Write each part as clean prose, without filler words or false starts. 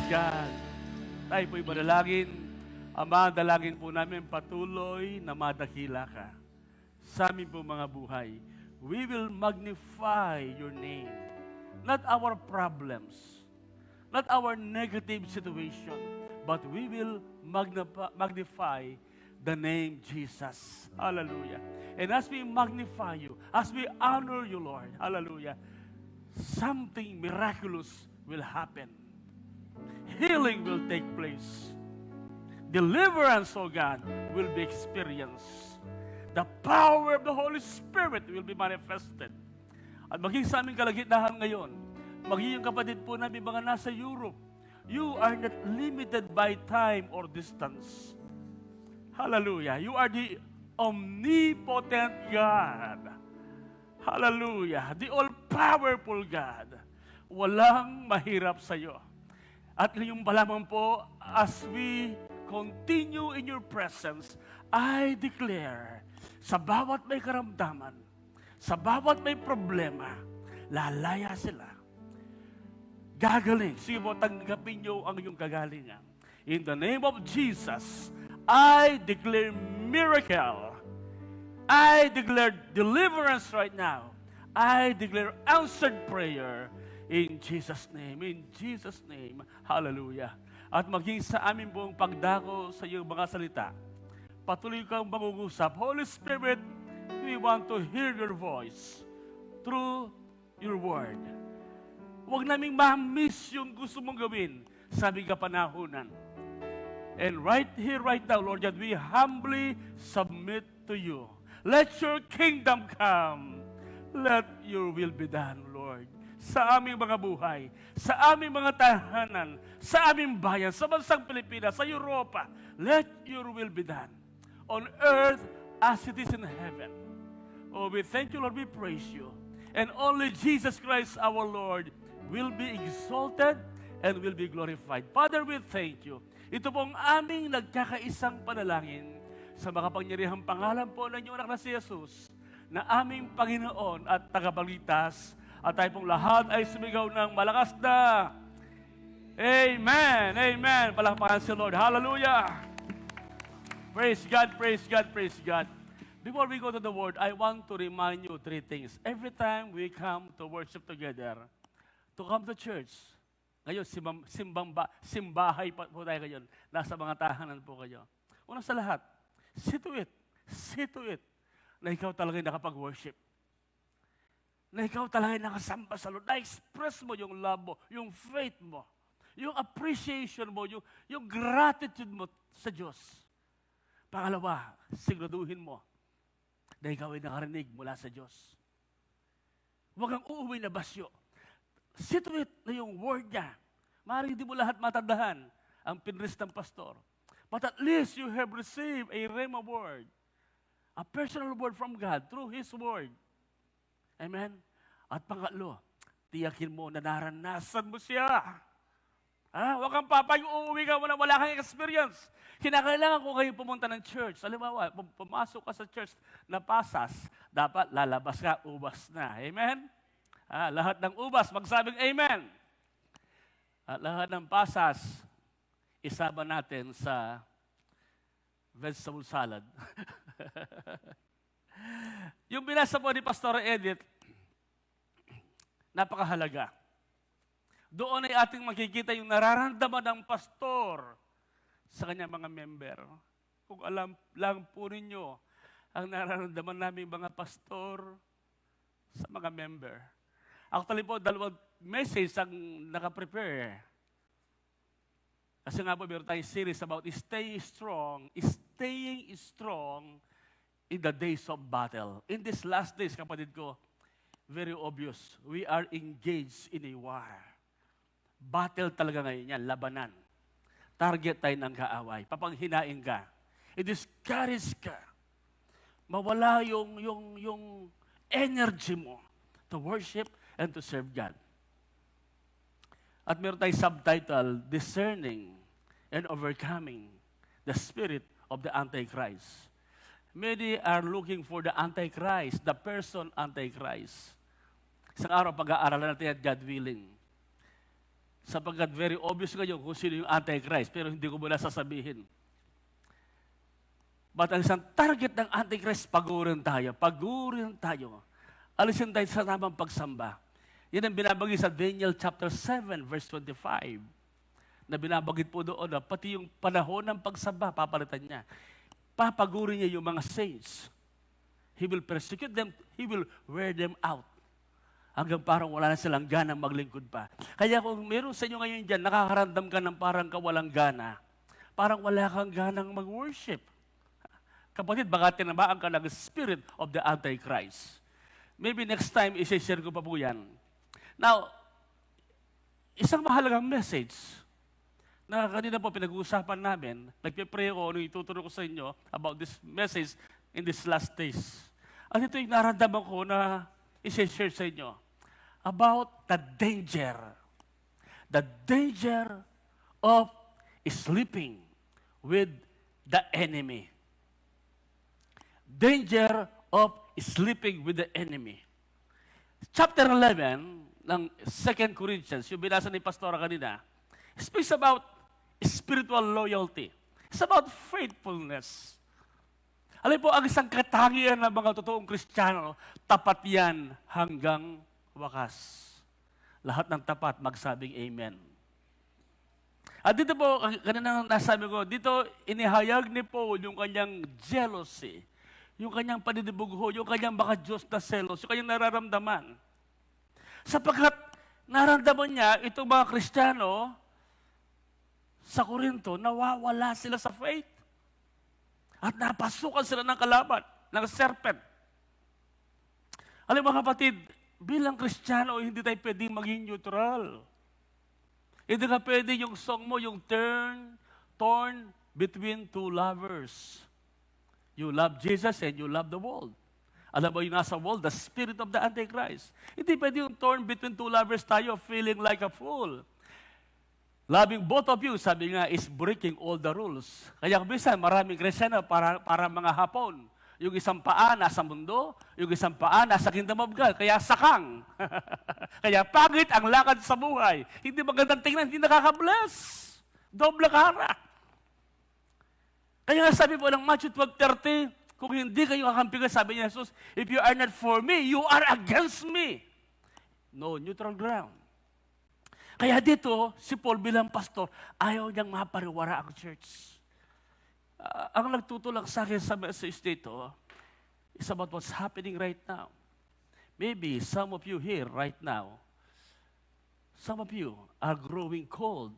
God. Tayo po'y manalangin. Ama, dalangin po namin patuloy na madakila ka sa aming po mga buhay. We will magnify your name. Not our problems, not our negative situation, but we will magnify the name Jesus. Hallelujah. And as we magnify you, as we honor you, Lord, hallelujah, something miraculous will happen. Healing will take place. Deliverance, oh God, will be experienced. The power of the Holy Spirit will be manifested. At maging sa aming kalagitnaan ngayon, maging yung kapatid po namin mga nasa Europe, you are not limited by time or distance. Hallelujah. You are the omnipotent God. Hallelujah. The all-powerful God. Walang mahirap sa iyo. At yung lamang po, as we continue in your presence, I declare, sa bawat may karamdaman, sa bawat may problema, lalaya sila. Gagaling. Sige po, tanggapin niyo ang iyong kagalingan. In the name of Jesus, I declare miracle. I declare deliverance right now. I declare answered prayer. In Jesus' name, in Jesus' name, hallelujah. At maging sa amin pong pagdako sa iyong mga salita, patuloy kang mangungusap. Holy Spirit, we want to hear your voice through your word. Huwag naming ma-miss yung gusto mong gawin sa aming kapanahunan. And right here, right now, Lord God, we humbly submit to you. Let your kingdom come. Let your will be done, Lord. Sa aming mga buhay, sa aming mga tahanan, sa aming bayan, sa bansang Pilipinas, sa Europa, let your will be done. On earth as it is in heaven. Oh, we thank you, Lord, we praise you. And only Jesus Christ, our Lord, will be exalted and will be glorified. Father, we thank you. Ito pong aming nagkakaisang panalangin sa makapangyarihang pangalan po ng inyong anak na si Jesus, na aming Panginoon at tagapagligtas, at tayo pong lahat ay sumigaw ng malakas na Amen! Amen! Palakpakan si Lord. Hallelujah! Praise God, praise God, praise God. Before we go to the Word, I want to remind you three things. Every time we come to worship together, to come to church, ngayon, simbahay po tayo ngayon. Nasa mga tahanan po kayo. Una sa lahat, see to it, na ikaw talaga nakapag-worship. Na ikaw talaga nakasamba sa Lord. Na-express mo yung love mo, yung faith mo, yung appreciation mo, yung gratitude mo sa Diyos. Pangalawa, siguraduhin mo na ikaw ay nakarinig mula sa Diyos. Huwag kang uuwi na basyo. See to it na yung word niya. Maaaring hindi mo lahat matandahan ang pinris ng pastor. But at least you have received a rhema word. A personal word from God through His word. Amen? At pangatlo, tiyakin mo na naranasan mo siya. Huwag kang uuwi ka wala kang experience. Kinakailangan ko kayo pumunta ng church. Halimbawa, pumasok ka sa church na pasas, dapat lalabas ka, ubas na. Amen? Lahat ng ubas, magsabing amen. At lahat ng pasas, isama natin sa vegetable salad. Yung binasa po ni Pastor Edith, napakahalaga. Doon ay ating makikita yung nararamdaman ng pastor sa kanyang mga member. Kung alam lang po ninyo ang nararamdaman namin mga pastor sa mga member. Actually po, dalawang message ang nakaprepare. Kasi nga po, meron tayong series about staying strong in the days of battle. In these last days, kapatid ko, very obvious, we are engaged in a war. Battle talaga ngayon yan, labanan. Target tayo ng kaaway. Papanghinain ka. I-discourage ka. Mawala yung energy mo to worship and to serve God. At meron tayong subtitle, Discerning and Overcoming the Spirit of the Antichrist. Many are looking for the Antichrist, the person Antichrist. Isang araw, pag-aaralan natin at God willing. Sapagkat very obvious ngayon kung sino yung Antichrist, pero hindi ko muna sasabihin. But ang isang target ng Antichrist, pagurin tayo. Pagurin tayo. Alisin tayo sa tamang pagsamba. Yan ang binabagay sa Daniel chapter 7, verse 25. Na binabagit po doon na pati yung panahon ng pagsamba, papalitan niya. Papagurin niya yung mga saints. He will persecute them. He will wear them out. Hanggang parang wala na silang ganang maglingkod pa. Kaya kung meron sa inyo ngayon dyan, nakakaramdam ka ng parang kawalang gana, parang wala kang ganang mag-worship. Kapatid, baka tinamaan ka ng spirit of the Antichrist. Maybe next time, isi-share ko pa po yan. Now, isang mahalagang message na kanina po pinag-uusapan namin, nagpe-pray ako, ano ituturo ko sa inyo about this message in these last days. At ito yung naramdaman ko na isi-share sa inyo about the danger of sleeping with the enemy. Danger of sleeping with the enemy. Chapter 11 ng 2 Corinthians, yung binasa ni Pastora kanina, speaks about spiritual loyalty. It's about faithfulness. Alam po, ang isang katangian ng mga totoong Kristiyano, tapat yan hanggang wakas. Lahat ng tapat, magsabing amen. At dito po, kanina nasabi ko, dito inihayag ni Paul yung kanyang jealousy, yung kanyang panidibugho, yung kanyang baka Diyos na selos, yung kanyang nararamdaman. Sapagkat nararamdaman niya, itong mga Kristiyano sa Korinto, nawawala sila sa faith. At napasukan sila ng kalaban, ng serpent. Alam mga kapatid, bilang Kristiyano, hindi tayo pwedeng maging neutral. Hindi ka pwede yung song mo, yung torn between two lovers. You love Jesus and you love the world. Alam mo yung nasa world, the spirit of the Antichrist. Hindi pwede yung torn between two lovers tayo, feeling like a fool. Loving both of you, sabi nga, is breaking all the rules. Kaya minsan, maraming Kristiyano para mga Hapon. Yung isang paa nasa mundo, yung isang paa nasa kingdom of God. Kaya sakang. Kaya pangit ang lakad sa buhay. Hindi magandang tingnan, hindi nakaka-bless. Doble kara. Kaya nga sabi po ng Matthew 12:30, kung hindi kayo kakampigan, sabi ni Jesus, if you are not for me, you are against me. No neutral ground. Kaya dito, si Paul bilang pastor, ayaw niyang mapariwara ang church. Ang nagtutulak sa akin sa message dito is about what's happening right now. Maybe some of you here right now, some of you are growing cold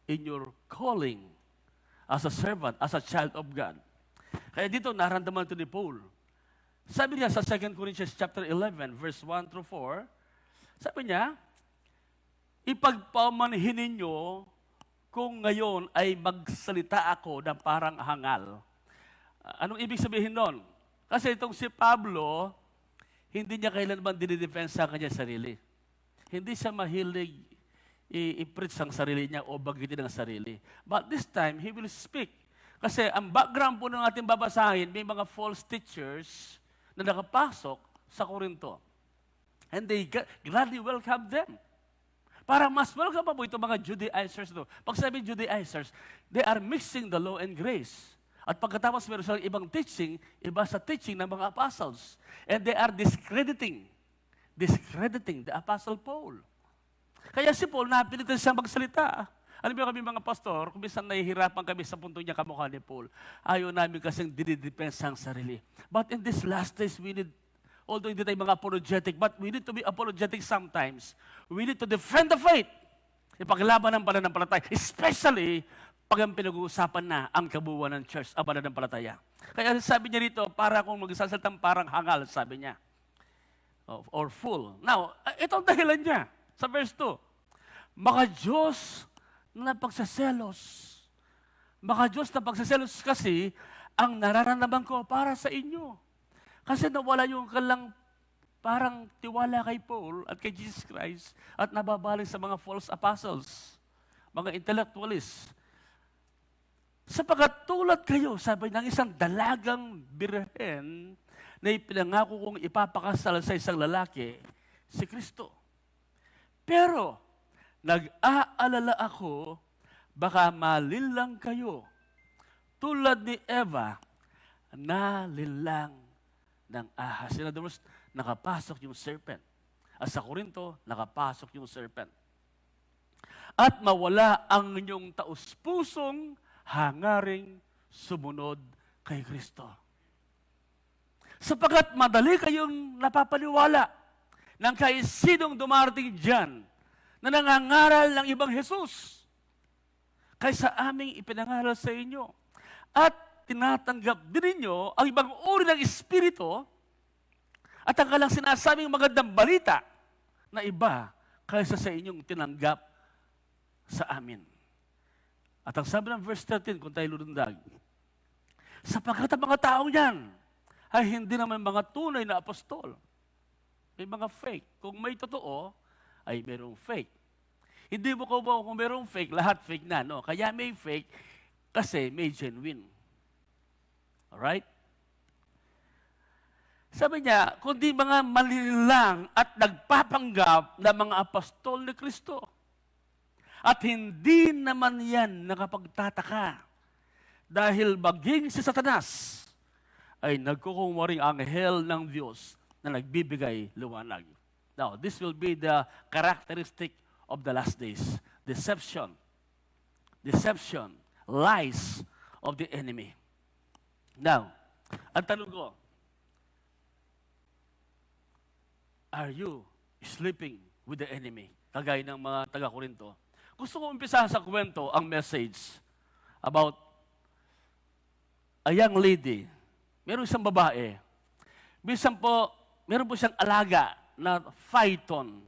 in your calling as a servant, as a child of God. Kaya dito, naramdaman ito ni Paul. Sabi niya sa 2 Corinthians chapter 11, verse 1 through 4, sabi niya, ipagpamanhin ninyo kung ngayon ay magsalita ako na parang hangal. Anong ibig sabihin nun? Kasi itong si Pablo, hindi niya kailanman dinidepensa ang kanyang sarili. Hindi siya mahilig i-preach ang sarili niya o bagitin ang sarili. But this time, he will speak. Kasi ang background po ng ating babasahin, may mga false teachers na nakapasok sa Korinto. And they gladly welcome them. Para mas welcome pa po itong mga Judaizers. No? Pag sabi Judaizers, they are mixing the law and grace. At pagkatapos meron silang ibang teaching, iba sa teaching ng mga apostles. And they are discrediting the Apostle Paul. Kaya si Paul, napilitan siyang magsalita. Alam mo kami mga pastor, kung minsan nahihirapan kami sa punto niya kamukha ni Paul, ayaw namin kasing dinidepensa ang sarili. But in these last days, we need, although hindi tayo mga apologetic, but we need to be apologetic sometimes. We need to defend the faith. Ipaglaban ng pananampalataya. Especially, pag ang pinag-uusapan na ang kabuuan ng church, ang pananampalataya. Kaya sabi niya rito, para kung magsasaltang parang hangal, sabi niya. Or full. Now, ito ang dahilan niya. Sa verse 2. Maka Diyos na pagsaselos. Maka Diyos na pagsaselos kasi ang nararamdaman ko para sa inyo. Kasi nawala yung kalang parang tiwala kay Paul at kay Jesus Christ at nababalik sa mga false apostles, mga intellectualists. Sapagat tulad kayo, sabi ng isang dalagang birhen na ipinangako kong ipapakasal sa isang lalaki, si Kristo. Pero, nag-aalala ako, baka malinlang kayo. Tulad ni Eva, nalinlang ng ahas. In other words, nakapasok yung serpent. At sa Korinto, nakapasok yung serpent. At mawala ang inyong taus-pusong hangaring sumunod kay Kristo. Sapagkat madali kayong napapaniwala ng kahit sinong dumarating dyan na nangangaral ng ibang Jesus kaysa aming ipinangaral sa inyo. At tinatanggap din ninyo ang ibang uri ng espiritu at ang kalang sinasabing magandang balita na iba kaysa sa inyong tinanggap sa amin. At ang sabi ng verse 13, kung tayo lulundag, sapagkat ang mga taong yan ay hindi naman mga tunay na apostol. May mga fake. Kung may totoo, ay merong fake. Hindi mo kung merong fake, lahat fake na. No? Kaya may fake kasi may genuine. Alright? Sabi niya, kundi mga malililang at nagpapanggap na mga apostol ni Kristo. At hindi naman yan nakapagtataka. Dahil maging si Satanas ay nagkukunwaring anghel ng Diyos na nagbibigay liwanag. Now, this will be the characteristic of the last days. Deception. Deception. Lies of the enemy. Now, ang tanong ko, are you sleeping with the enemy? Kagaya ng mga taga-Korinto. Gusto ko umpisa sa kwento ang message about a young lady. Meron isang babae. Minsan po, meron po siyang alaga na python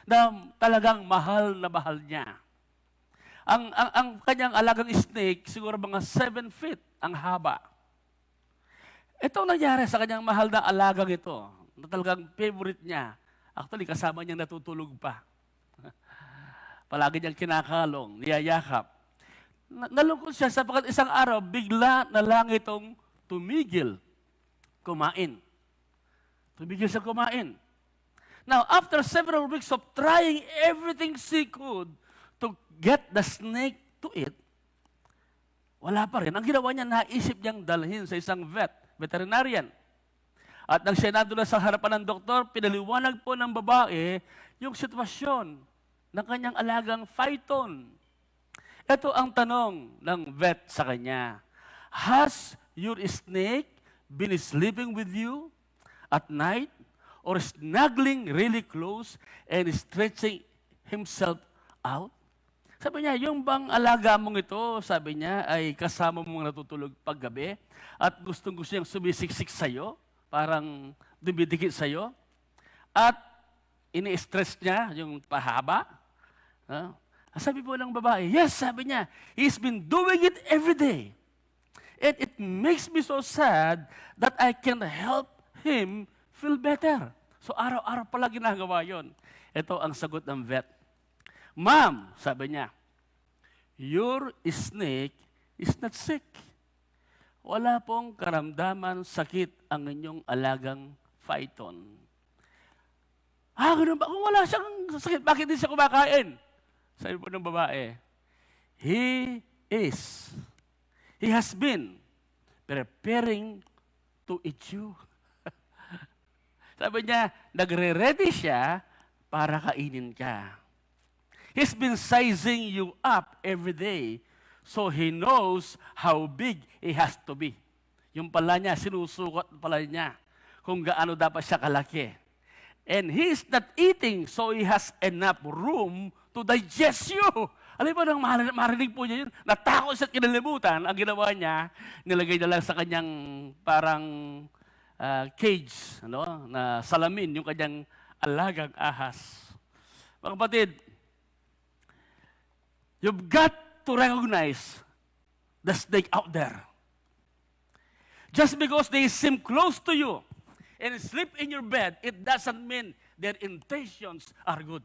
na talagang mahal na mahal niya. Ang kanyang alagang snake, siguro mga 7 feet ang haba. Ito nangyari sa kanyang mahal na alagang ito, na talagang favorite niya. Actually, kasama niyang natutulog pa. Palagi niyang kinakalong, niyayakap. Nalungkot siya sapagkat isang araw, bigla na lang itong tumigil kumain. Tumigil siya kumain. Now, after several weeks of trying everything she could to get the snake to eat, wala pa rin. Ang ginawa niya, naisip niyang dalhin sa isang veterinarian. At nang siya nandun na sa harapan ng doktor, pinaliwanag po ng babae yung sitwasyon ng kanyang alagang python. Ito ang tanong ng vet sa kanya. Has your snake been sleeping with you at night or snuggling really close and stretching himself out? Sabi niya, yung bang alaga mong ito, sabi niya, ay kasama mong natutulog paggabi at gustong-gusto niyang sumisiksik sa'yo, parang dumidikit sa'yo, at ini-stress niya yung pahaba. Sabi po ng babae, yes, sabi niya, he's been doing it every day. And it makes me so sad that I can't help him feel better. So araw-araw pala ginagawa yon. Ito ang sagot ng vet. Ma'am, sabi niya, your snake is not sick. Wala pong karamdaman, sakit ang inyong alagang python. Ganun ba? Kung wala siyang sakit, bakit hindi siya kumakain? Sabi po ng babae, he has been preparing to eat you. Sabi niya, nagre-ready siya para kainin ka. He's been sizing you up every day so he knows how big he has to be. Yung pala niya, sinusukot pala niya kung gaano dapat siya kalaki. And he's not eating so he has enough room to digest you. Alam mo nang marinig po niya yun, natakot siya at kinalimutan, ang ginawa niya, nilagay na lang sa kanyang parang cage, na salamin, yung kanyang alagang ahas. Mga kapatid, you've got to recognize the snake out there. Just because they seem close to you and sleep in your bed, it doesn't mean their intentions are good.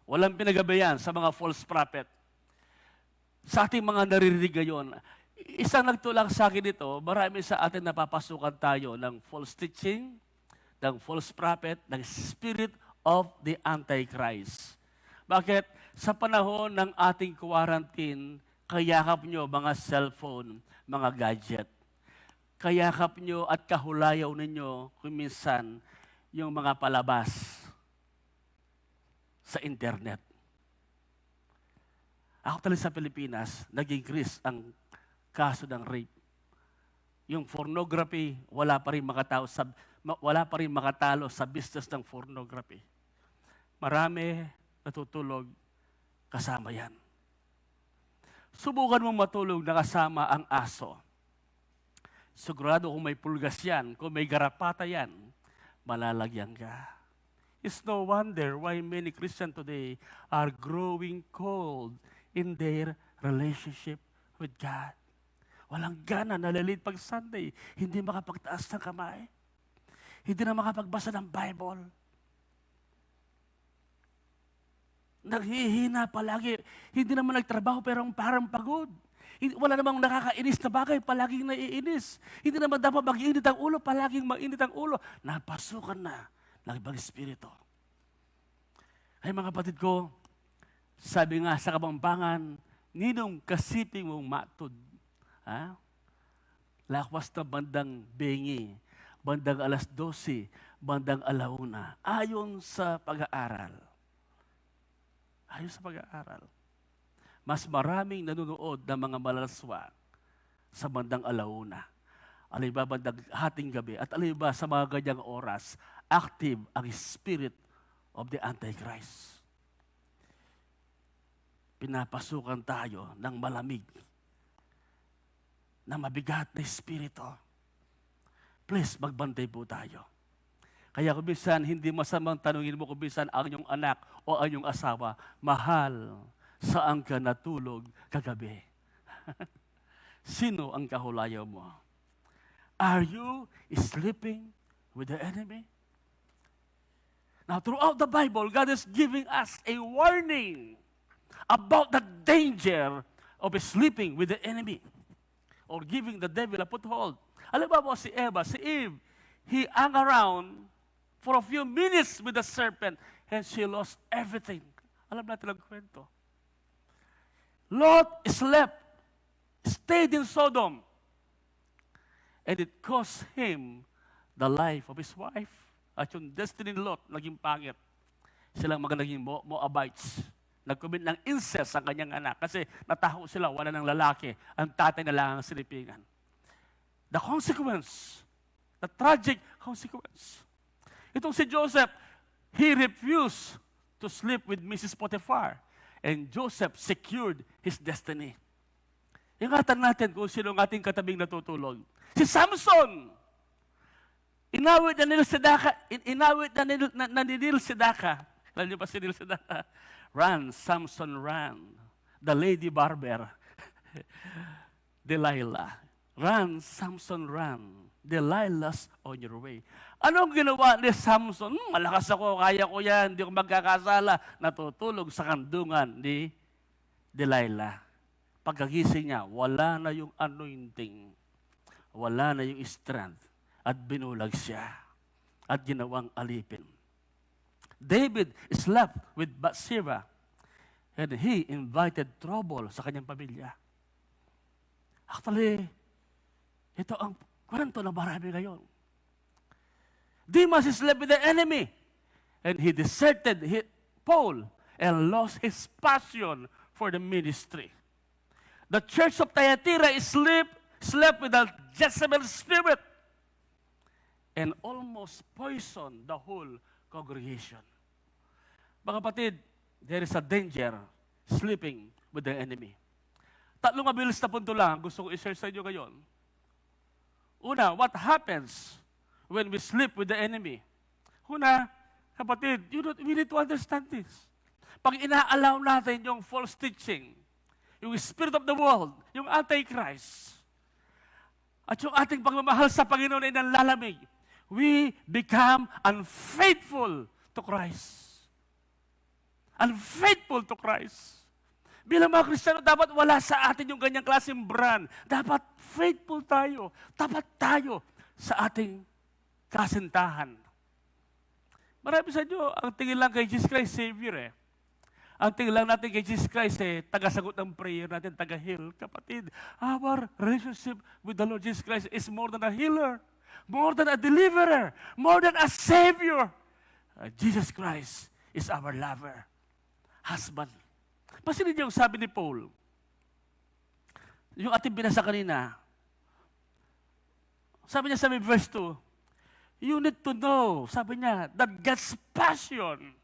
Walang pinagabayan sa mga false prophet. Sa ating mga naririnig ngayon, isang nagtulak sa akin dito, marami sa atin napapasukan tayo ng false teaching, ng false prophet, ng spirit of the Antichrist. Bakit? Sa panahon ng ating quarantine, kayakap nyo mga cellphone, mga gadget. Kayakap nyo at kahulayaw ninyo kung minsan yung mga palabas sa internet. Ako talaga sa Pilipinas, nag-increase ang kaso ng rape. Yung pornography, wala pa rin makatalo sa business ng pornography. Marami natutulog kasama yan. Subukan mong matulog na kasama ang aso. Sigurado kung may pulgas yan, kung may garapata yan, malalagyan ka. It's no wonder why many Christians today are growing cold in their relationship with God. Walang gana, nalilit pag Sunday, hindi makapagtaas ng kamay, hindi na makapagbasa ng Bible. Naghihina palagi, hindi naman nagtrabaho pero parang pagod. Wala namang nakakainis na bagay, palaging naiinis. Hindi naman dapat mag-init ang ulo, palaging mainit ang ulo. Napasukan na ng ibang espiritu. Ay mga kapatid ko, sabi nga sa Kapampangan, ninong kasiping mong matud. Ha? Lakwas na bandang bengi, bandang 12:00, bandang 1:00, ayon sa pag-aaral. Ayon sa pag-aaral. Mas maraming nanonood ng mga malalaswa sa bandang 1:00. Aliba bandang hating gabi at aliba sa mga ganyang oras, active ang spirit of the Antichrist. Pinapasukan tayo ng malamig, na mabigat na espiritu. Please, magbantay po tayo. Kaya kung minsan, hindi masamang tanungin mo kung minsan ang iyong anak o ang iyong asawa, mahal, saan ka natulog kagabi? Sino ang kahulayaw mo? Are you sleeping with the enemy? Now, throughout the Bible, God is giving us a warning about the danger of sleeping with the enemy or giving the devil a foothold. Alam ba po si Eve, he hung around for a few minutes with the serpent and she lost everything. Alam natin ang kwento. Lot slept, stayed in Sodom, and it cost him the life of his wife. At yung destiny ni Lot, naging pangit. Silang mga naging Moabites. Nag-commit ng incest ang kanyang anak kasi nataho sila, wala ng lalaki. Ang tatay na lang ang sinipingan. The consequence, the tragic consequence. Itong si Joseph, he refused to sleep with Mrs. Potiphar. And Joseph secured his destiny. Ingatan natin kung sino ang ating katabing natutulog. Si Samson! Inawit na Nil Sedaka. Alam niyo pa si Nil Sedaka? Run, Samson, run. The lady barber. Delilah. Run, Samson, run. Delilah's on your way. Anong ginawa ni Samson? Malakas ako, kaya ko yan, hindi ko magkakasala. Natutulog sa kandungan ni Delilah. Pagkagising niya, wala na yung anointing. Wala na yung strength. At binulag siya. At ginawang alipin. David slept with Bathsheba and he invited trouble sa kanyang pamilya. Actually, ito ang kwento na marami ngayon. Demas slept with the enemy and he deserted Paul and lost his passion for the ministry. The church of Thyatira slept with the Jezebel spirit and almost poisoned the whole congregation. Mga kapatid, there is a danger sleeping with the enemy. Tatlong mabilis na punto lang gusto ko i-share sa inyo ngayon. Una, what happens when we sleep with the enemy? Una, kapatid, we need to understand this. Pag ina-allow natin yung false teaching, yung spirit of the world, yung Antichrist, at yung ating pagmamahal sa Panginoon ay nanlalamig, we become unfaithful to Christ. Unfaithful to Christ. Bilang mga Kristiyano, dapat wala sa atin yung ganyang klaseng brand. Dapat faithful tayo. Tapat tayo sa ating kasintahan. Marami sa inyo, ang tingin lang kay Jesus Christ, Savior eh. Ang tingin lang natin kay Jesus Christ, taga-sagot ng prayer natin, taga-heal. Kapatid, our relationship with the Lord Jesus Christ is more than a healer, more than a deliverer, more than a savior. Jesus Christ is our lover, husband. Pansinin niyo yung sabi ni Paul, yung ating binasa kanina. Sabi niya sa verse 2, you need to know, sabi niya, that God's passion,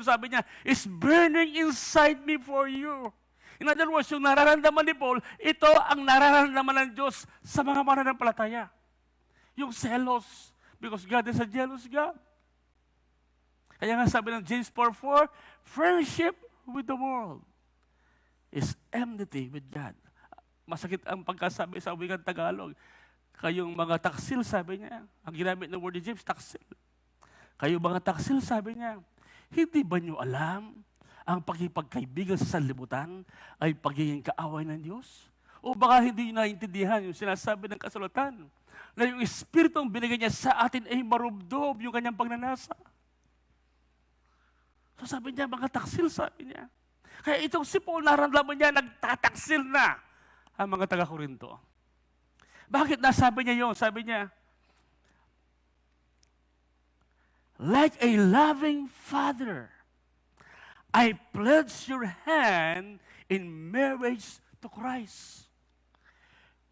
sabi niya, is burning inside me for you. In other words, yung nararamdaman ni Paul, ito ang nararamdaman ng Diyos sa mga mananampalataya. Yung zealous, because God is a jealous God. Kaya nga sabi ng James 4:4, friendship with the world is enmity with God. Masakit ang pagkasabi sa wikang Tagalog. Kayong mga taksil, sabi niya. Ang ginamit ng word ni James, taksil. Kayo mga taksil, sabi niya, hindi ba niyo alam ang pakipagkaibigan sa sanlibutan ay pagiging kaaway ng Diyos? O baka hindi niyo naiintindihan yung sinasabi ng kasulatan na yung Espiritong binigay niya sa atin ay marubdob yung kanyang pagnanasa. So sabi niya, mga taksil, sabi niya. Kaya itong si Paul, naramdaman niya, nagtataksil na ang mga taga-Korinto. Bakit nasabi niya yun? Sabi niya, like a loving father, I pledge your hand in marriage to Christ.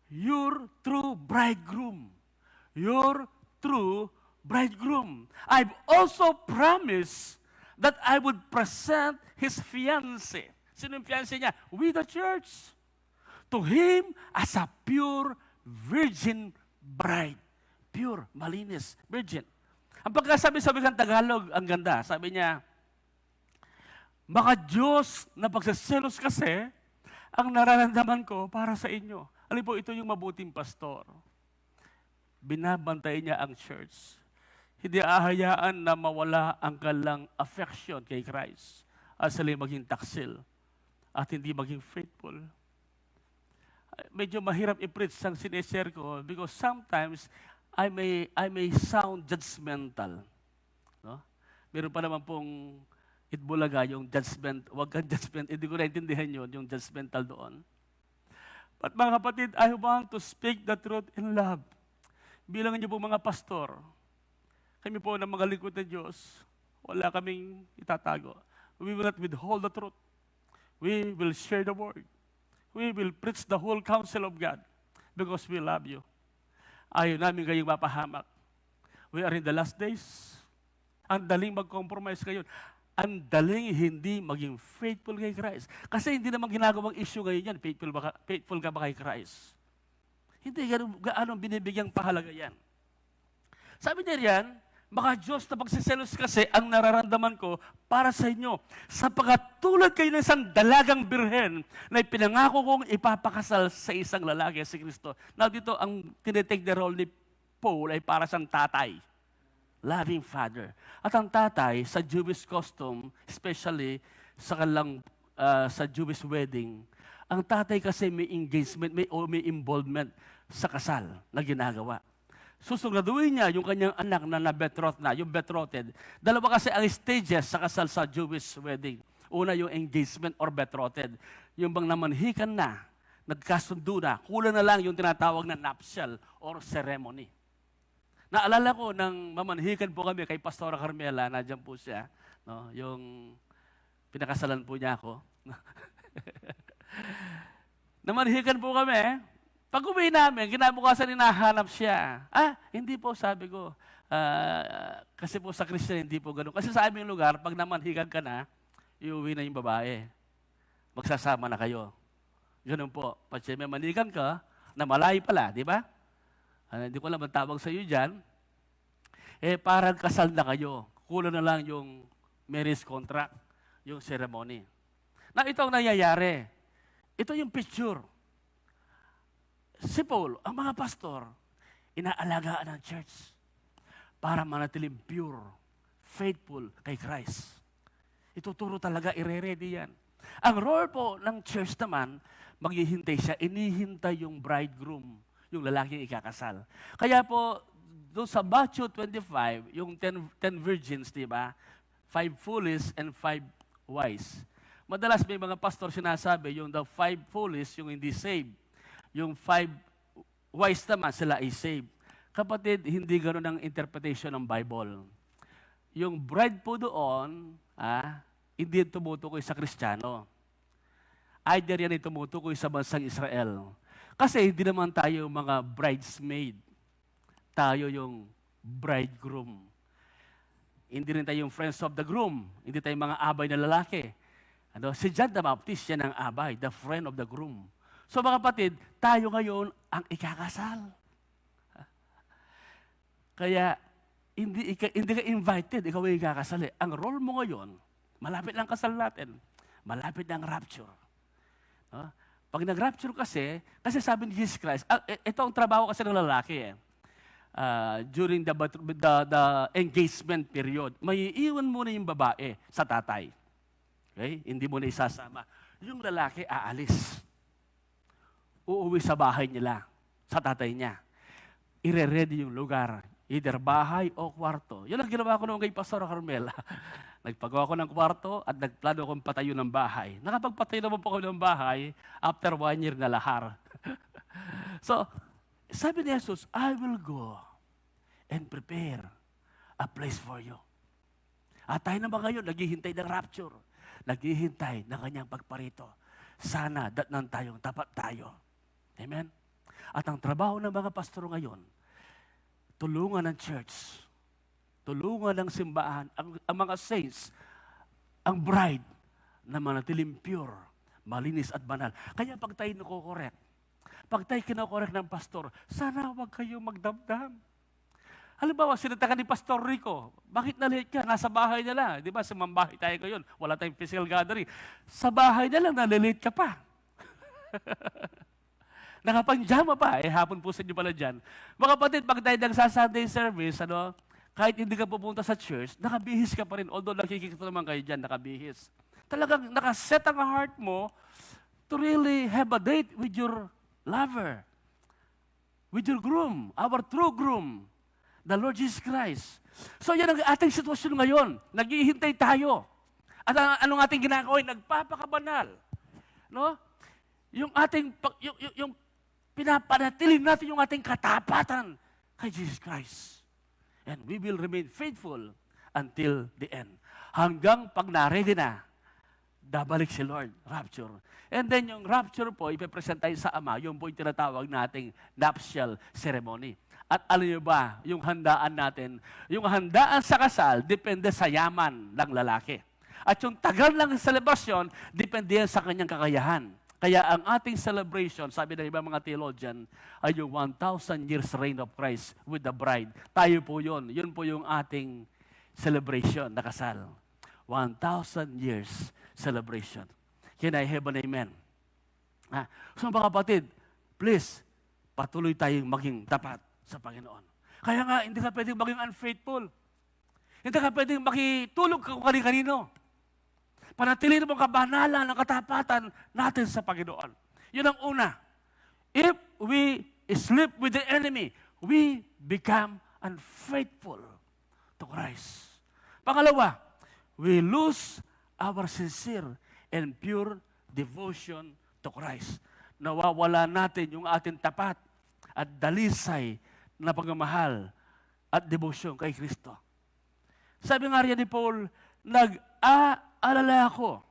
Your true bridegroom. Your true bridegroom. I've also promised that I would present his fiancé. Sino yung fiancé niya? With the church. To him as a pure virgin bride. Pure, malinis, virgin. Ang pagkasabi sa wikang Tagalog, ang ganda. Sabi niya, baka Diyos na pagsaselos kasi ang nararamdaman ko para sa inyo. Alam po, ito yung mabuting pastor. Binabantay niya ang church. Hindi ahayaan na mawala ang kalang affection kay Christ at sila maging taksil at hindi maging faithful. Medyo mahirap i-preach ang sineshare ko because sometimes I may sound judgmental. No? Meron pa naman pong Itbulaga, yung judgment, wag kang judgment, hindi ko naintindihan yun, yung judgmental doon. But mga kapatid, I want to speak the truth in love. Bilang niyo po mga pastor, kami po ng mga lingkod ng Diyos, wala kaming itatago. We will not withhold the truth. We will share the word. We will preach the whole counsel of God because we love you. Ayaw namin kayong mapahamak. We are in the last days. Ang daling mag-compromise kayo. Ang daling hindi maging faithful kay Christ. Kasi hindi naman ginagawang issue ngayon yan, faithful ka ba kay Christ? Hindi gaano binibigyang pahalaga yan. Sabi niya riyan, baka Diyos na pagsiselos kasi ang nararamdaman ko para sa inyo. Sapagkat tulad kayo ng isang dalagang birhen na pinangako kong ipapakasal sa isang lalaki, si Kristo. Now dito, ang tinitake the role ni Paul ay para siyang tatay. Loving father. At ang tatay, sa Jewish custom, especially sa kanilang sa Jewish wedding, ang tatay kasi may engagement, may involvement sa kasal na ginagawa. Susungaduhin niya yung kanyang anak na na-betrothed na, yung betrothed. Dalawa kasi ang stages sa kasal sa Jewish wedding. Una yung engagement or betrothed. Yung bang namanhikan na, nagkasundo na, kulang na lang yung tinatawag na nuptial or ceremony. Naalala ko nang mamanhikan po kami kay Pastora Carmela, nandiyan po siya, no? Yung pinakasalan po niya ako. Namanhikan po kami. Pag uwi namin, kinabukasan hinahanap siya. Hindi po, sabi ko. Kasi po sa Christian, hindi po ganun. Kasi sa aming lugar, pag namanhikan ka na, iuwi na yung babae. Magsasama na kayo. Ganun po. Pag siya may manikan ka, na malay pala, di ba? Hindi ko alam ang tawag sa iyo dyan. Parang kasal na kayo. Kulang na lang yung marriage contract, yung ceremony. Na ito ang nangyayari. Ito yung picture. Si Paul, ang mga pastor, inaalagaan ng church para manatiling pure, faithful kay Christ. Ituturo talaga, ire-ready yan. Ang role po ng church naman, maghihintay siya, inihintay yung bridegroom, yung lalaking ikakasal. Kaya po, doon sa Matthew 25, yung 10 virgins, di ba? 5 foolish and 5 wise. Madalas may mga pastor sinasabi, yung the 5 foolish, yung hindi saved. Yung 5 wise naman, sila ay saved. Kapatid, hindi ganoon ang interpretation ng Bible. Yung bride po doon, hindi tumutukoy sa Kristiyano. Either yan ay tumutukoy sa bansang Israel. Kasi hindi naman tayo mga bridesmaid. Tayo yung bridegroom. Hindi rin tayo yung friends of the groom. Hindi tayo mga abay na lalaki. Si John the Baptist, yan ang abay, the friend of the groom. So mga kapatid, tayo ngayon ang ikakasal. Kaya, hindi ka invited, ikaw ay ikakasal. Ang role mo ngayon, malapit lang kasal natin. Malapit ng rapture. Pag nag-rapture kasi sabi ni Jesus Christ, ito ang trabaho kasi ng lalaki during the engagement period, may iiwan muna yung babae sa tatay. Okay? Hindi mo na isasama. Yung lalaki aalis. Uuwi sa bahay nila, sa tatay niya. Ire-ready yung lugar. Either bahay o kwarto. Yun ang ginawa ko noong kay Pastor Carmela. Nagpagawa ko ng kwarto at nagplano akong patayo ng bahay. Nakapagpatayo naman po ako ng bahay after 1 year na lahar. So, sabi ni Jesus, I will go and prepare a place for you. At tayo naman ngayon, naghihintay ng rapture. Naghihintay ng kanyang pagparito. Sana datnan tayong tapat tayo. Amen? At ang trabaho ng mga pastor ngayon, tulungan ng church, tulungan ng simbahan, ang mga saints, ang bride na manatiling pure, malinis at banal. Kaya pag tayo nakokorek, pag tayo kinokorek ng pastor, sana huwag kayo magdamdam. Halimbawa, sinatakan ni Pastor Rico, bakit na-late ka? Nasa bahay na lang. Di ba, sa mambahay tayo ngayon, wala tayong physical gathering. Sa bahay na lang, na-late ka pa. Nakapanjama pa. Hapon po sa inyo pala dyan. Mga kapatid, pag tayo nagsa-Sunday service, kahit hindi ka pupunta sa church, nakabihis ka pa rin. Although nakikita naman kayo dyan, nakabihis. Talagang nakaset ang heart mo to really have a date with your lover, with your groom, our true groom, the Lord Jesus Christ. So yan ang ating sitwasyon ngayon. Naghihintay tayo. At anong ating ginagawa? Nagpapakabanal. No? Yung ating, yung pinapanatili natin yung ating katapatan kay Jesus Christ. And we will remain faithful until the end. Hanggang pag na-ready na, babalik si Lord, rapture. And then yung rapture po, ipipresent tayo sa Ama, yung po yung tinatawag nating nuptial ceremony. At alam niyo ba, yung handaan natin, yung handaan sa kasal, depende sa yaman ng lalaki. At yung tagal ng celebration, depende yan sa kanyang kakayahan. Kaya ang ating celebration, sabi ng ibang mga theologian, ay yung 1,000 years reign of Christ with the bride. Tayo po yun. Yun po yung ating celebration na kasal. 1,000 years celebration. Can I have an amen? So mga kapatid, please, patuloy tayong maging tapat sa Panginoon. Kaya nga, hindi ka pwedeng maging unfaithful. Hindi ka pwedeng makitulog kung kanino. Panatiliin mo ang kabanalan ng katapatan natin sa Panginoon. Yun ang una. If we sleep with the enemy, we become unfaithful to Christ. Pangalawa, we lose our sincere and pure devotion to Christ. Nawawala natin yung ating tapat at dalisay na pagmamahal at debosyon kay Kristo. Sabi nga riyan ni Paul, nag-aalala ako.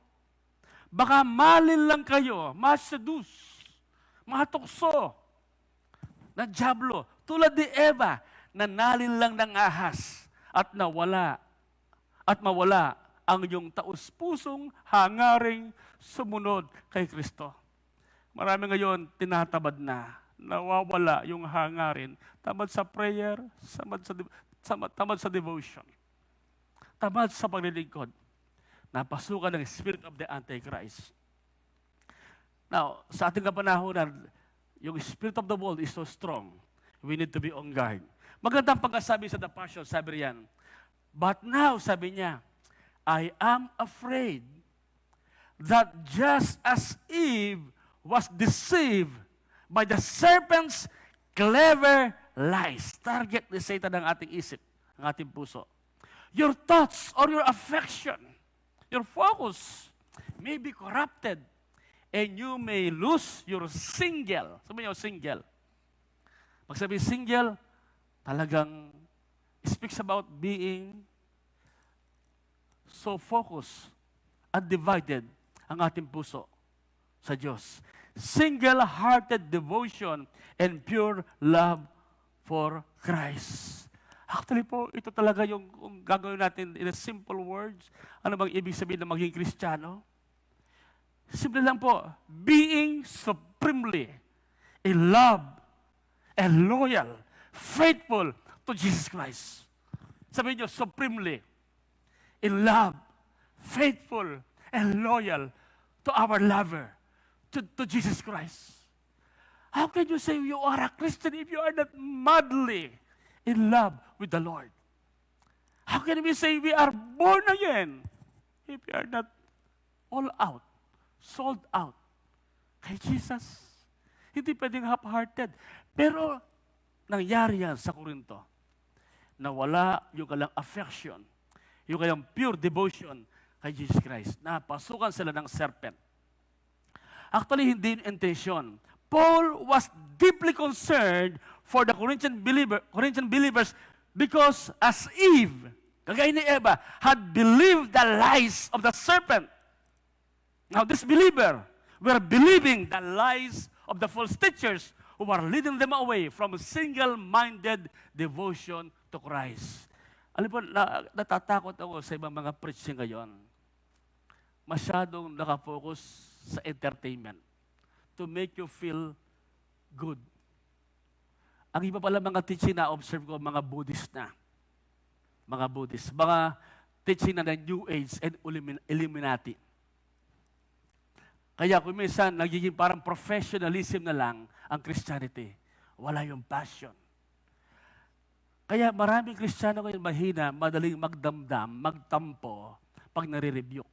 Baka malin lang kayo, maseduce, matukso, na diablo, tulad ni Eva, na nalin lang ng ahas at mawala ang iyong taus-pusong hangaring sumunod kay Kristo. Marami ngayon tinatabad na, nawawala yung hangarin, tamad sa prayer, tamad sa devotion, tamad sa paglilingkod, napasukan ng spirit of the Antichrist. Now, sa ating kapanahonan, yung spirit of the world is so strong, we need to be on guard. Magandang pagkasabi sa The Passion, sabi riyan, but now, sabi niya, I am afraid that just as Eve was deceived by the serpent's clever lies. Target ni Satan ang ating isip, ang ating puso. Your thoughts or your affection, your focus may be corrupted and you may lose your single. Sabi niyo, single. Pag sabi single, talagang speaks about being so focused at divided ang ating puso sa Diyos. Single-hearted devotion and pure love for Christ. Actually po, ito talaga yung kung gagawin natin in a simple words. Ano bang ibig sabihin ng maging Kristiyano? Simple lang po, being supremely in love and loyal, faithful to Jesus Christ. Sabihin niyo, supremely in love, faithful, and loyal to our lover, to Jesus Christ. How can you say you are a Christian if you are not madly in love with the Lord? How can we say we are born again if we are not all out, sold out kay Jesus? Hindi pwedeng half-hearted. Pero nangyari yan sa Corinto na wala yung kailang affection, yung kailang pure devotion kay Jesus Christ. Napasukan sila ng serpent. Actually, hindi yung intention. Paul was deeply concerned for the Corinthian believers because as Eve, kagaya ni Eva, had believed the lies of the serpent. Now, this believer were believing the lies of the false teachers who were leading them away from single-minded devotion to Christ. Alam po, natatakot ako sa ibang mga preaching ngayon. Masyadong nakafocus sa entertainment to make you feel good. Ang iba pala mga teaching na observe ko, mga Buddhist na. Mga Buddhist. Mga teaching na New Age and Illuminati. Kaya kung minsan, nagiging parang professionalism na lang ang Christianity. Wala yung passion. Kaya maraming Kristiyano ngayon mahina, madaling magdamdam, magtampo, pag nare-rebuke.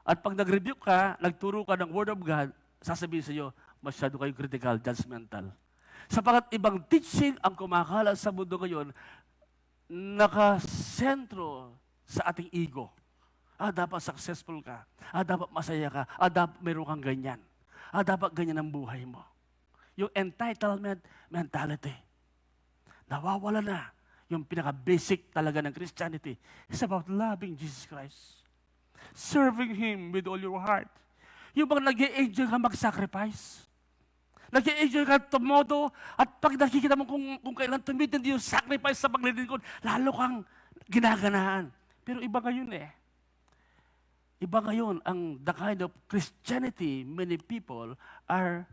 At pag nag-rebuke ka, nagturo ka ng Word of God, sasabihin sa iyo, masyado kayo critical, judgmental. Sapagat ibang teaching ang kumakalat sa mundo ngayon, nakasentro sa ating ego. Dapat successful ka. Dapat masaya ka. Dapat meron kang ganyan. Dapat ganyan ang buhay mo. Yung entitlement mentality. Nawawala na yung pinaka-basic talaga ng Christianity. It's about loving Jesus Christ. Serving Him with all your heart. Yung bang nag-i-enjoy ka mag-sacrifice? Nag-i-enjoy ka tumodo at pag nakikita mo kung kailan tumitin yung sacrifice sa paglilingkod, lalo kang ginaganaan. Pero iba ngayon eh. Iba ngayon ang the kind of Christianity many people are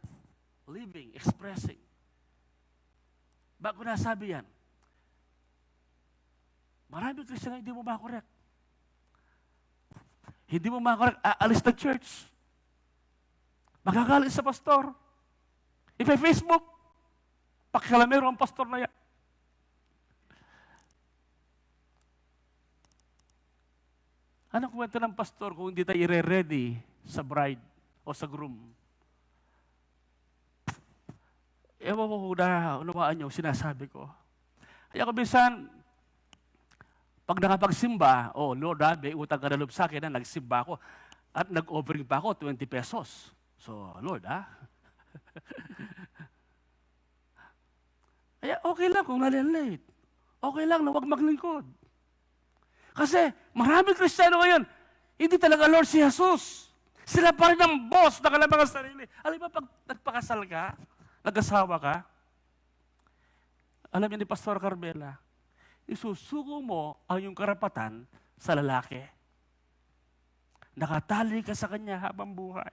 living, expressing. Bago nasabi yan, maraming Christian hindi mo makorek. Hindi mo makorek, aalis ng church. Magagalit sa pastor. Facebook, pakialamero ang pastor na yan. Anong kwento ng pastor kung hindi tayo i-ready sa bride o sa groom? Ewan ko kung unawaan niyo, sinasabi ko. Kaya kung minsan, pag nakapagsimba, Lord, may utang ka na loob sa akin na nagsimba ako at nag-offering pa ako 20 pesos. So, Lord, Kaya okay lang kung nalilate. Okay lang na huwag maglingkod. Kasi maraming Kristiyano ngayon, hindi talaga Lord si Jesus. Sila pa rin ang boss na kanilang sarili. Alam mo, pag nagpakasal ka, nag-asawa ka, alam niyo ni Pastor Carmela, isusuko mo ang iyong karapatan sa lalaki. Nakatali ka sa kanya habang buhay.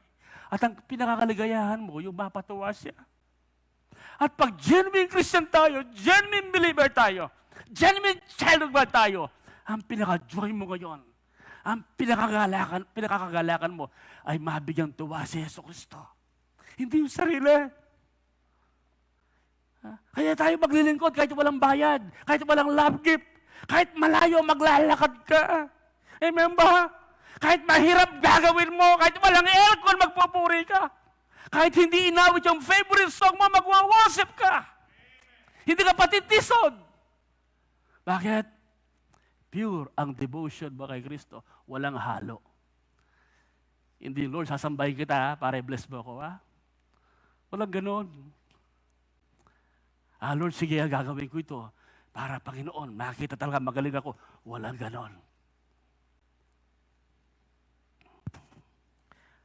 At ang pinakakaligayahan mo, yung mapatuwa siya. At pag genuine Christian tayo, genuine believer tayo, genuine child of God tayo, ang pinaka-joy mo ngayon, ang pinakakagalakan mo, ay mabigyang tuwa si Yeso Cristo. Hindi yung sarili. Kaya tayo maglilingkod kahit walang bayad, kahit walang love gift, kahit malayo maglalakad ka. Amen ba? Kahit mahirap gagawin mo, kahit walang aircon, magpupuri ka. Kahit hindi inawit yung favorite song mo, magwa-worship ka. Hindi ka patitisod. Bakit? Pure ang devotion mo kay Kristo. Walang halo. Hindi, Lord, sasambahin kita para i-bless mo ako, ha? Walang ganon. Lord, sige, gagawin ko ito. Para, Panginoon, makita talaga magaling ako. Walang ganon.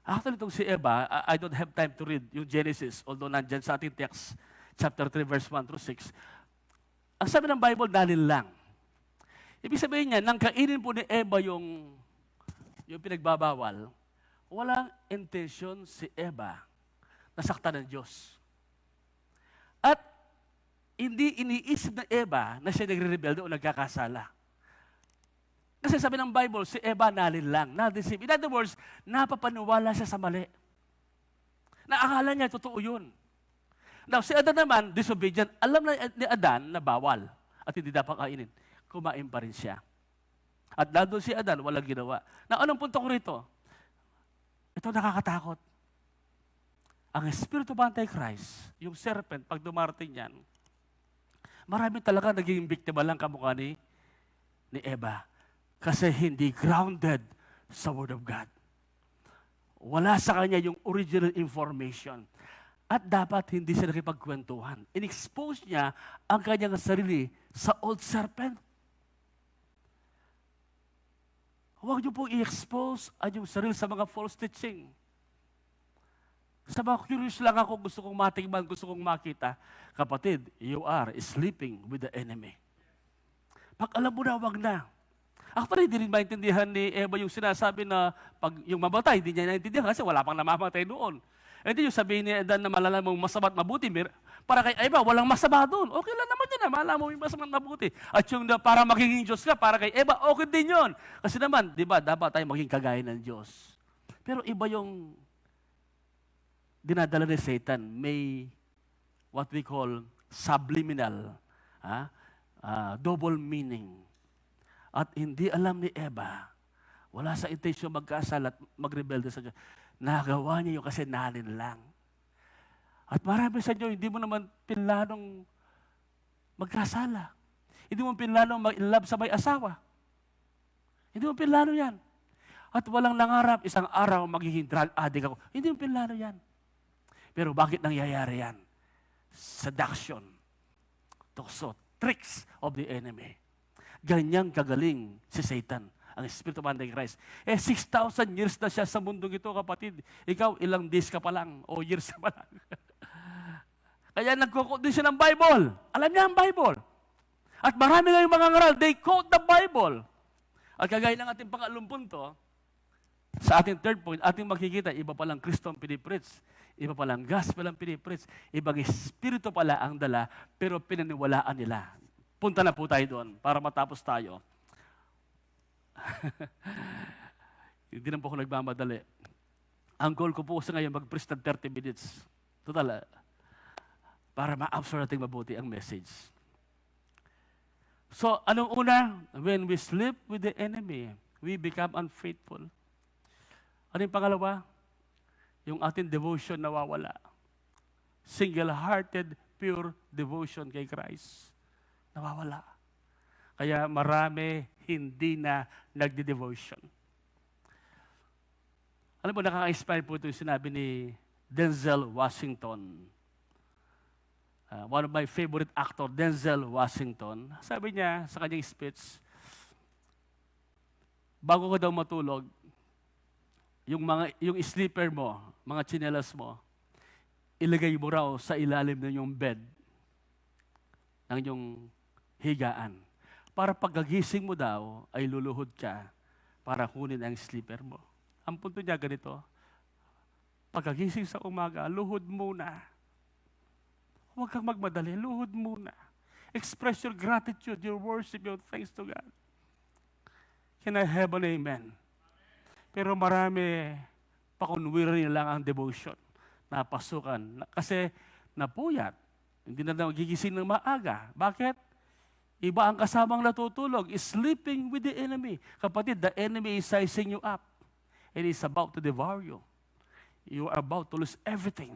Actually, itong si Eva, I don't have time to read yung Genesis, although nandyan sa ating text, chapter 3, verse 1 through 6. Ang sabi ng Bible, dalil lang. Ibig sabihin niya, nang kainin po ni Eva yung pinagbabawal, walang intention si Eva na saktan ng Diyos. At hindi iniisip ng Eva na siya nagre-rebelde o nagkakasala. Kasi sabi ng Bible, si Eva nalin lang, na-deceive. In other words, napapaniwala siya sa mali. Naakala niya, totoo yun. Now, si Adan naman, disobedient. Alam na ni Adan na bawal at hindi dapat kainin. Kumain pa rin siya. At nandun si Adan, walang ginawa. Na anong punto ko rito? Ito nakakatakot. Ang Espiritu of Antichrist, yung serpent, pag dumarating yan, marami talaga naging biktima lang kamukha ni Eva. Kasi hindi grounded sa Word of God. Wala sa kanya yung original information. At dapat hindi siya nakipagkwentuhan. In-expose niya ang kanyang sarili sa old serpent. Huwag niyo pong i-expose ang yung sarili sa mga false teaching. Sa mga curious lang ako, gusto kong matingnan, gusto kong makita. Kapatid, you are sleeping with the enemy. Pag alam mo na, wag na. Actually, hindi rin maintindihan ni Eva yung sinasabi na pag yung mamatay, hindi niya naintindihan kasi wala pang namamatay noon. Hindi yung sabihin ni Adan na malalaman mong masama at mabuti, para kay Eva, walang masama doon. Okay lang naman yun, malaman mo yung masama at mabuti. At yung para magiging Diyos ka, para kay Eva, okay din yun. Kasi naman, di ba, dapat tayo maging kagaya ng Diyos. Pero iba yung dinadala ni Satan, may what we call subliminal, double meaning. At hindi alam ni Eva, wala sa intention magkasala at magrebelde sa Diyos. Nagawa niya yung kasi nalin lang. At marami sa inyo, hindi mo naman pinlanong magkasala. Hindi mo pinlanong mag-love sa may asawa. Hindi mo pinlano yan. At walang nangarap, isang araw magiging drug addict ako. Hindi mo pinlano yan. Pero bakit nangyayari yan? Seduction, tukso, tricks of the enemy. Ganyang kagaling si Satan, ang Spirit of Antichrist. 6,000 years na siya sa mundong ito, kapatid. Ikaw, ilang days ka pa lang, o years ka pa lang. Kaya nagko-quote din siya ng Bible. Alam niya ang Bible. At marami ngayong mga ngaral, they quote the Bible. At kagaya ng ating pangalawang punto, sa ating third point, ating makikita, iba palang Kristo ang pinipreach. Iba palang gospel ang pinipreach. Ibang espiritu pala ang dala, pero pinaniwalaan nila. Punta na po tayo doon para matapos tayo. Hindi na po ako nagmamadali. Ang goal ko po sa ngayon, mag-preach ng 30 minutes. Total, para ma-absorb natin mabuti ang message. So, anong una? When we sleep with the enemy, we become unfaithful. Ano yung pangalawa? Yung ating devotion nawawala. Single-hearted, pure devotion kay Christ. Nawawala. Kaya marami hindi na nagdi-devotion. Alam mo, nakaka-inspire po ito yung sinabi ni Denzel Washington. One of my favorite actor, Denzel Washington. Sabi niya sa kanyang speech, bago ka daw matulog, yung sleeper mo, mga tsinelas mo, ilagay mo raw sa ilalim ng yung bed, ng yung higaan. Para pagkagising mo daw, ay luluhod ka para kunin ang sleeper mo. Ang punto niya ganito, pagkagising sa umaga, luhod muna. Huwag kang magmadali, luhod muna. Express your gratitude, your worship, your thanks to God. Can I have an amen? Pero marami, pakunwiri lang ang devotion. Napasukan. Kasi napuyat. Hindi na magigising ng maaga. Bakit? Iba ang kasamang natutulog, is sleeping with the enemy. Kapatid, the enemy is sizing you up. And is about to devour you. You are about to lose everything.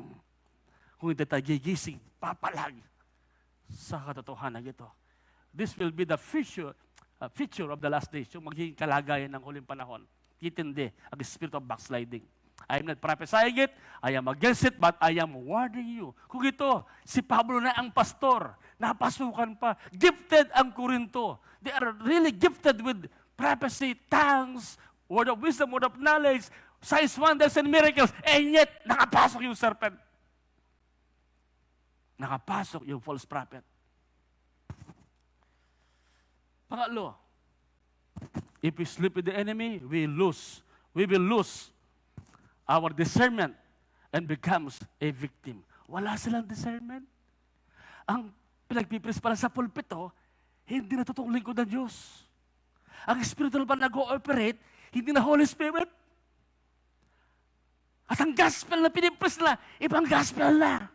Kung hindi tayo gigising, papalag sa katotohanan ito. This will be the future feature of the last days, yung magiging kalagayan ng huling panahon. Titindi ang spirit of backsliding. I am not prophesying it, I am against it, but I am warning you. Kung ito, si Pablo na ang pastor, napasukan pa, gifted ang Korinto. They are really gifted with prophecy, tongues, word of wisdom, word of knowledge, signs, wonders, and miracles, and yet, nakapasok yung serpent. Nakapasok yung false prophet. Pangatlo, if we sleep with the enemy, we will lose our discernment and becomes a victim. Wala silang discernment. Ang pinagpipres pala sa pulpito, hindi na totoong lingkod ng Diyos. Ang spiritual pa nag-ooperate, hindi na Holy Spirit. At ang gospel na pinipres nila, ibang gospel na.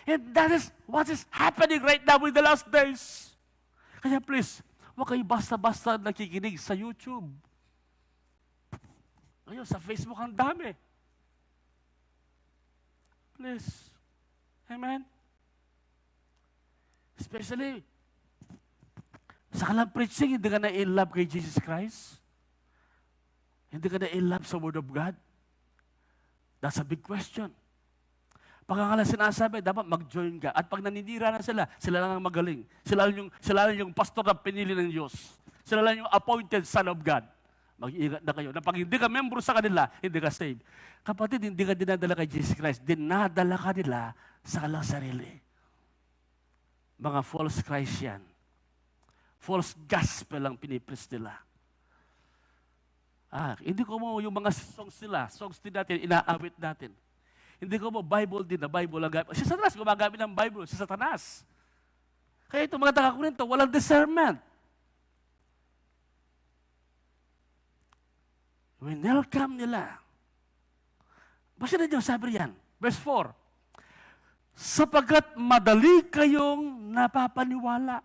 And that is what is happening right now in the last days. Kaya please, huwag kayo basta-basta nakikinig sa YouTube. Ngayon, sa Facebook ang dami. Please. Amen? Especially, sa kalang preaching, hindi ka na in love kay Jesus Christ? Hindi ka na in love sa Word of God? That's a big question. Pagka nga lang sinasabi, dapat mag-join ka. At pag naninira na sila, sila lang ang magaling. Sila lang yung pastor na pinili ng Diyos. Sila lang yung appointed son of God. Mag-iingat na kayo. Na pag hindi ka member sa kanila, hindi ka saved. Kapatid, hindi ka dinadala kay Jesus Christ. Dinadala ka nila sa kalang sarili. Mga false Christ yan. False gospel ang pinipres nila. Hindi ko mo yung mga songs nila, songs din natin, inaawit natin. Hindi ko mo Bible din na Bible ang gamit. Si Satanas gumagamit ng Bible, si Satanas. Kaya itong mga taga-Korinto, walang discernment. Welcome nila. Basta na dyan, sabi yan. Verse 4. Sapagkat madali kayong napapaniwala.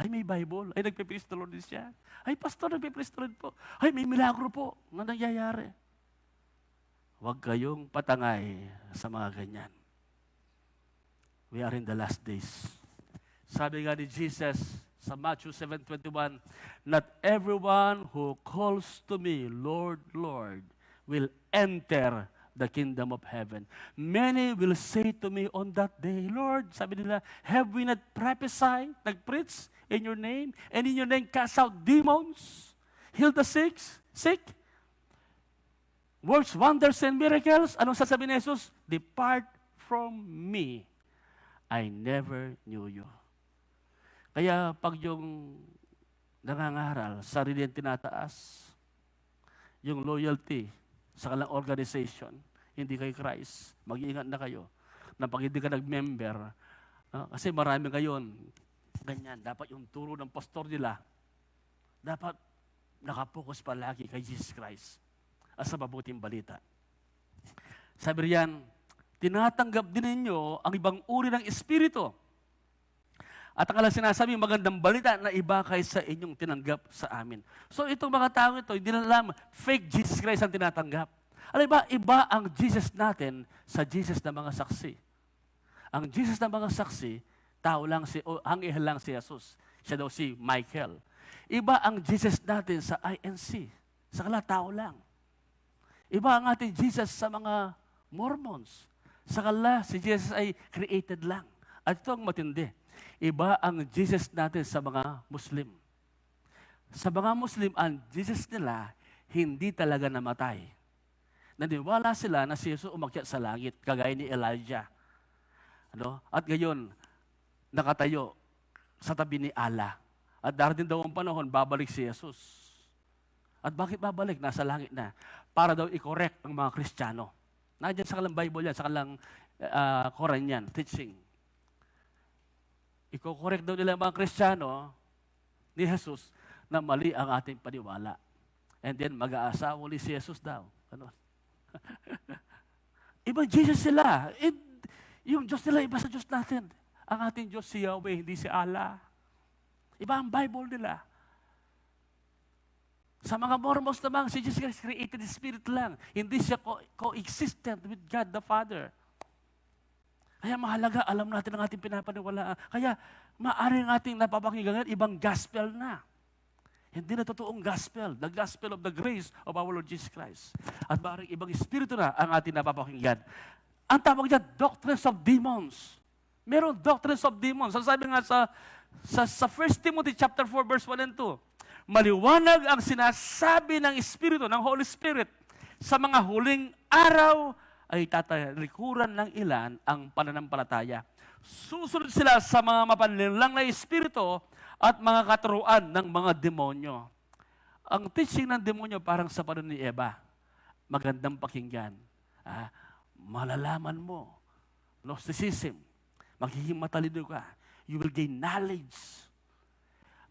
Ay, may Bible. Ay, nagpipreach the Lord din siya. Ay, pastor, nagpipreach the Lord po. Ay, may milagro po na nangyayari. Huwag kayong patangay sa mga ganyan. We are in the last days. Sabi nga ni Jesus sa Matthew 7:21, not everyone who calls to me, Lord, Lord, will enter the kingdom of heaven. Many will say to me on that day, Lord, sabi nila, have we not prophesied, nag-preach in your name, and in your name cast out demons, heal the sick, works, wonders, and miracles? Anong sasabihin ni Jesus? Depart from me. I never knew you. Kaya pag yung nangangaral, sarili ang tinataas, yung loyalty sa kalang organization, hindi kay Christ, mag-iingat na kayo na pag hindi ka nag-member, kasi marami ngayon, ganyan, dapat yung turo ng pastor nila, dapat nakapokus palagi kay Jesus Christ at sa mabuting balita. Sabi riyan, tinatanggap din ninyo ang ibang uri ng espiritu. At ang alang sinasabi, magandang balita na iba kaysa inyong tinanggap sa amin. So itong mga tao ito, hindi na alam, fake Jesus Christ ang tinatanggap. Alam ba, iba ang Jesus natin sa Jesus ng mga saksi. Ang Jesus ng mga saksi, tao lang anghel lang si Jesus. Siya daw si Michael. Iba ang Jesus natin sa INC. Sa kanila, tao lang. Iba ang ating Jesus sa mga Mormons. Sa kanila, si Jesus ay created lang. At ito ang matindi. Iba ang Jesus natin sa mga Muslim. Sa mga Muslim, ang Jesus nila hindi talaga namatay. Naniwala sila na si Jesus umakyat sa langit, kagaya ni Elijah. At ngayon, nakatayo sa tabi ni Allah. At darating daw ang panahon, babalik si Jesus. At bakit babalik? Nasa langit na. Para daw i-correct ang mga Kristiyano. Nandiyan sa kalang Bible yan, sa kalang Quran yan, teaching. Iko-correct daw nila mga Kristiyano ni Jesus na mali ang ating paniwala. And then mag-aasawa ulit si Jesus daw. Ibang Jesus sila. Yung Diyos nila, iba sa Diyos natin. Ang ating Diyos si Yahweh, hindi si Allah. Iba ang Bible nila. Sa mga Mormons naman, si Jesus Christ created the Spirit lang. Hindi siya co-existent with God the Father. Kaya mahalaga, alam natin ang ating pinapaniwalaan. Kaya maaaring ating napapakinggan ibang gospel na. Hindi na totoong gospel, the gospel of the grace of our Lord Jesus Christ. At maaaring ibang espiritu na ang ating napapakinggan. Ang tawag niya, doctrines of demons. Meron doctrines of demons. Ang sabi nga sa 1 Timothy chapter 4, verse 1 and 2, maliwanag ang sinasabi ng Espiritu, ng Holy Spirit, sa mga huling araw ay tatalikuran ng ilan ang pananampalataya. Susunod sila sa mga mapanlinlang na espiritu at mga katuruan ng mga demonyo. Ang teaching ng demonyo parang sa panahon ni Eva. Magandang pakinggan. Malalaman mo. Gnosticism. Magiging matalino ka. You will gain knowledge.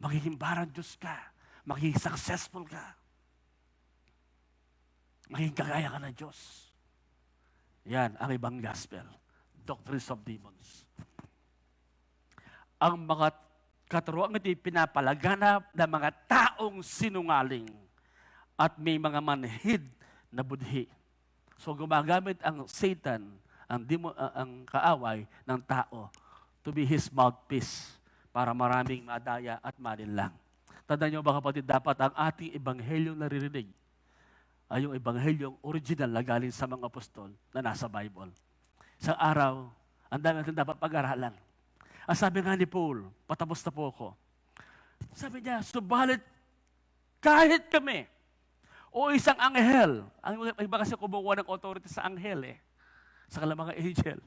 Magiging parang Diyos ka. Magiging successful ka. Magiging kagaya ka ng Diyos. Yan ang ibang gospel. Doctrines of demons. Ang mga katuruan ito pinapalaganap ng mga taong sinungaling at may mga manhid na budhi. So gumagamit ang Satan, ang kaaway ng tao to be his mouthpiece para maraming madaya at malinlang. Tandaan niyo ba kapatid, dapat ang ating ebanghelyong naririnig ay yung ebanghelyong original na galing sa mga apostol na nasa Bible. Isang araw, ang dami natin dapat pag-aralan. Ang sabi nga ni Paul, patapos na po ako. Sabi niya, subalit kahit kami o isang anghel, ang iba kasi kumukuha ng authority sa anghel sa kalang mga angel.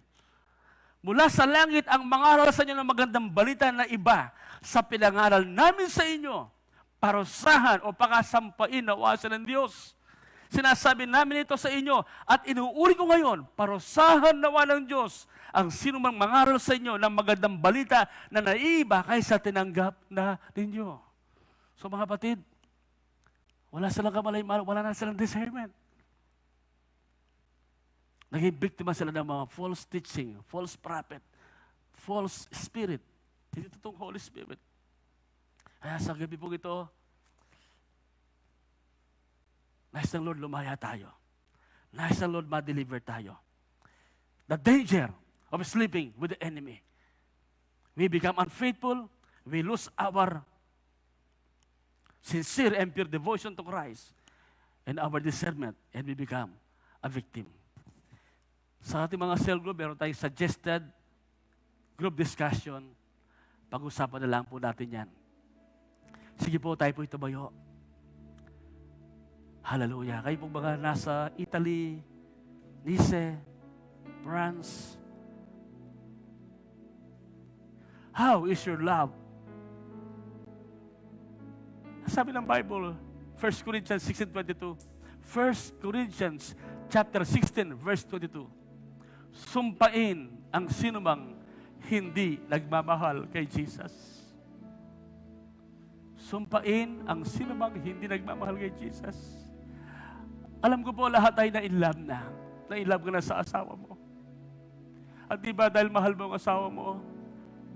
Mula sa langit ang mangaral sa inyo ng magandang balita na iba sa pinangaral namin sa inyo, parusahan o pakasampain na uwasan ng Diyos. Sinasabi namin ito sa inyo at inuuri ko ngayon, parusahan nawa ng Diyos ang sino mang mangaral sa inyo ng magandang balita na naiiba kaysa tinanggap na ninyo. So mga kapatid, wala silang kamalay-malay, wala na silang discernment. Naging biktima sila ng mga false teaching, false prophet, false spirit. Hindi totoong Holy Spirit. Kaya sa gabi po ito, nais ng Lord lumaya tayo. Nais ng Lord ma-deliver tayo. The danger of sleeping with the enemy. We become unfaithful, we lose our sincere and pure devotion to Christ and our discernment, and we become a victim. Sa ating mga cell group, meron tayong suggested group discussion. Pag-usapan na lang po natin yan. Sige po, tayo po itumayo. Hallelujah. Kayo po mga nasa Italy, Nice, France. How is your love? Sabi ng Bible, 1 Corinthians 16:22. 1 Corinthians chapter 16, verse 22. Sumpain ang sinumang hindi nagmamahal kay Jesus. Sumpain ang sinumang hindi nagmamahal kay Jesus. Alam ko po lahat ay na-inlove na. Na-inlove ka na sa asawa mo. At di ba dahil mahal mo ang asawa mo,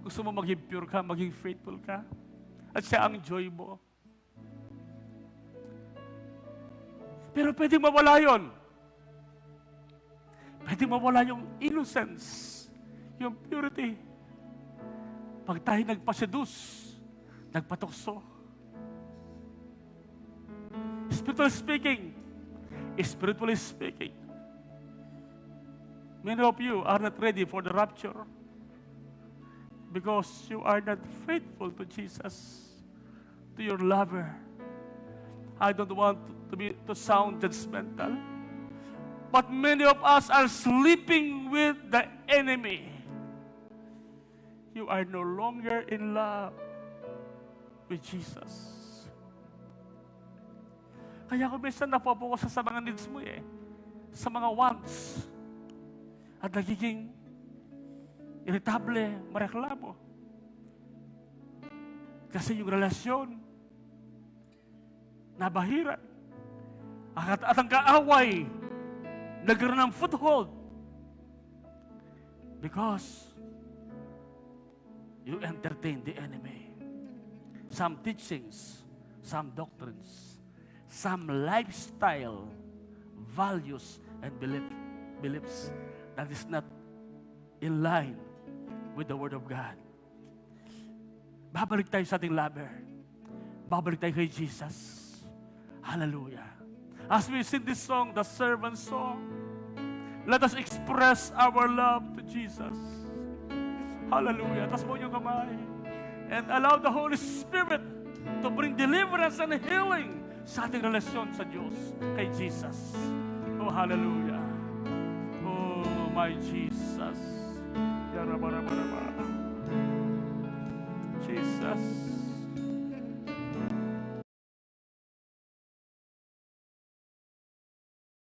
gusto mo maging pure ka, maging faithful ka. At siya ang joy mo. Pero pwedeng mawala yun. Pwedeng mawala yung innocence, yung purity. Pag tayo nagpaseduce, nagpatukso. Spiritually speaking, many of you are not ready for the rapture because you are not faithful to Jesus, to your lover. I don't want to sound judgmental, but many of us are sleeping with the enemy. You are no longer in love with Jesus. Kaya kung minsan napopokus sa mga needs mo sa mga wants, at nagiging irritable, mareklamo. Kasi yung relasyon, nabahiran. At ang kaaway, nagkaroon ng foothold. Because you entertain the enemy. Some teachings, some doctrines, some lifestyle, values, and beliefs that is not in line with the Word of God. Babalik tayo sa ating lover. babalik tayo kay Jesus. Hallelujah. As we sing this song, the servant song, let us express our love to Jesus. Hallelujah. Taas mo yung kamay. And allow the Holy Spirit to bring deliverance and healing sa ating relasyon sa Diyos, kay Jesus. Oh, hallelujah. Oh, my Jesus. Jesus.